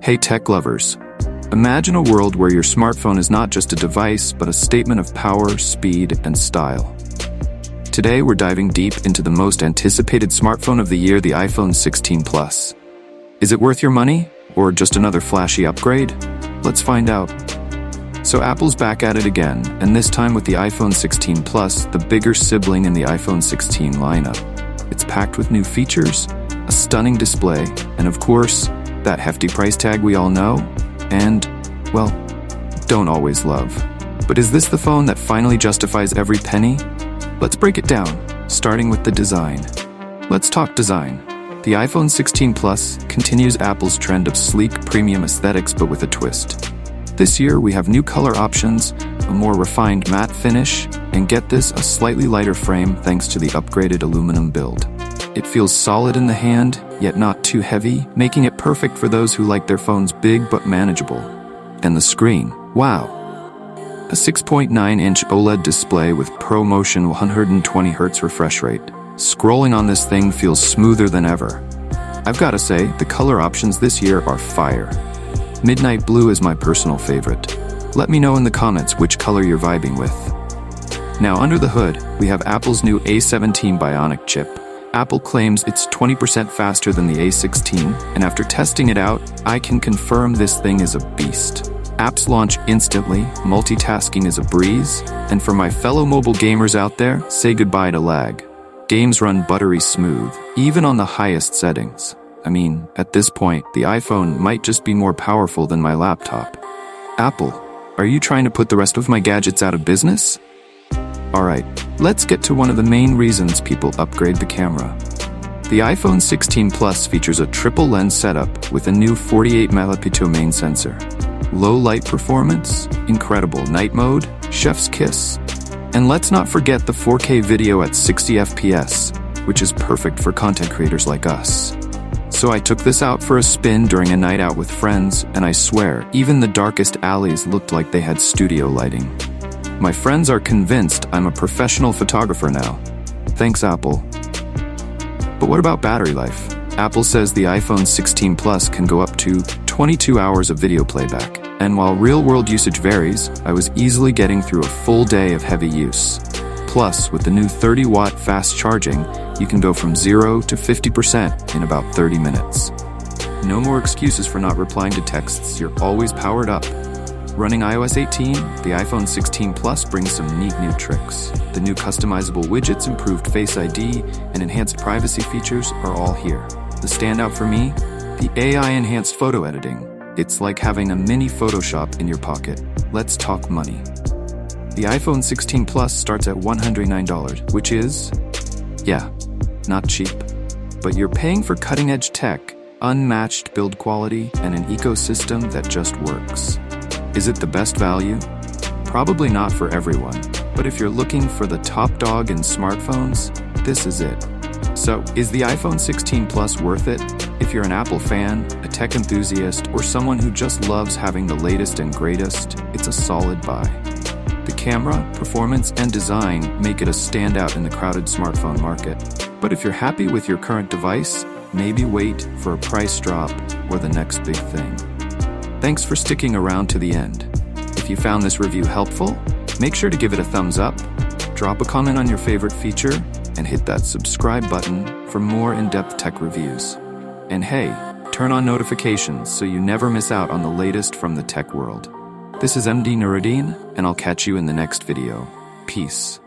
Hey tech lovers, imagine a world where your smartphone is not just a device, but a statement of power, speed, and style. Today we're diving deep into the most anticipated smartphone of the year, the iPhone 16 Plus. Is it worth your money, or just another flashy upgrade? Let's find out. So Apple's back at it again, and this time with the iPhone 16 Plus, the bigger sibling in the iPhone 16 lineup. It's packed with new features, a stunning display, and of course, that hefty price tag we all know, and, well, don't always love. But is this the phone that finally justifies every penny? Let's break it down, starting with the design. Let's talk design. The iPhone 16 Plus continues Apple's trend of sleek, premium aesthetics, but with a twist. This year, we have new color options, a more refined matte finish, and get this, a slightly lighter frame thanks to the upgraded aluminum build. It feels solid in the hand, yet not too heavy, making it perfect for those who like their phones big but manageable. And the screen, wow! A 6.9-inch OLED display with ProMotion 120Hz refresh rate. Scrolling on this thing feels smoother than ever. I've gotta say, the color options this year are fire. Midnight blue is my personal favorite. Let me know in the comments which color you're vibing with. Now under the hood, we have Apple's new A17 Bionic chip. Apple claims it's 20% faster than the A16, and after testing it out, I can confirm this thing is a beast. Apps launch instantly, multitasking is a breeze, and for my fellow mobile gamers out there, say goodbye to lag. Games run buttery smooth, even on the highest settings. I mean, at this point, the iPhone might just be more powerful than my laptop. Apple, are you trying to put the rest of my gadgets out of business? Alright, let's get to one of the main reasons people upgrade the camera. The iPhone 16 Plus features a triple lens setup with a new 48-megapixel main sensor. Low light performance, incredible night mode, chef's kiss. And let's not forget the 4K video at 60 FPS, which is perfect for content creators like us. So I took this out for a spin during a night out with friends, and I swear, even the darkest alleys looked like they had studio lighting. My friends are convinced I'm a professional photographer now. Thanks, Apple. But what about battery life? Apple says the iPhone 16 Plus can go up to 22 hours of video playback. And while real-world usage varies, I was easily getting through a full day of heavy use. Plus, with the new 30-watt fast charging, you can go from 0 to 50% in about 30 minutes. No more excuses for not replying to texts, you're always powered up. Running iOS 18, the iPhone 16 Plus brings some neat new tricks. The new customizable widgets, improved Face ID, and enhanced privacy features are all here. The standout for me? The AI-enhanced photo editing. It's like having a mini Photoshop in your pocket. Let's talk money. The iPhone 16 Plus starts at $109, which is, yeah, not cheap. But you're paying for cutting-edge tech, unmatched build quality, and an ecosystem that just works. Is it the best value? Probably not for everyone, but if you're looking for the top dog in smartphones, this is it. So, is the iPhone 16 Plus worth it? If you're an Apple fan, a tech enthusiast, or someone who just loves having the latest and greatest, it's a solid buy. The camera, performance, and design make it a standout in the crowded smartphone market. But if you're happy with your current device, maybe wait for a price drop or the next big thing. Thanks for sticking around to the end. If you found this review helpful, make sure to give it a thumbs up, drop a comment on your favorite feature, and hit that subscribe button for more in-depth tech reviews. And hey, turn on notifications so you never miss out on the latest from the tech world. This is MD Nuruddin, and I'll catch you in the next video. Peace.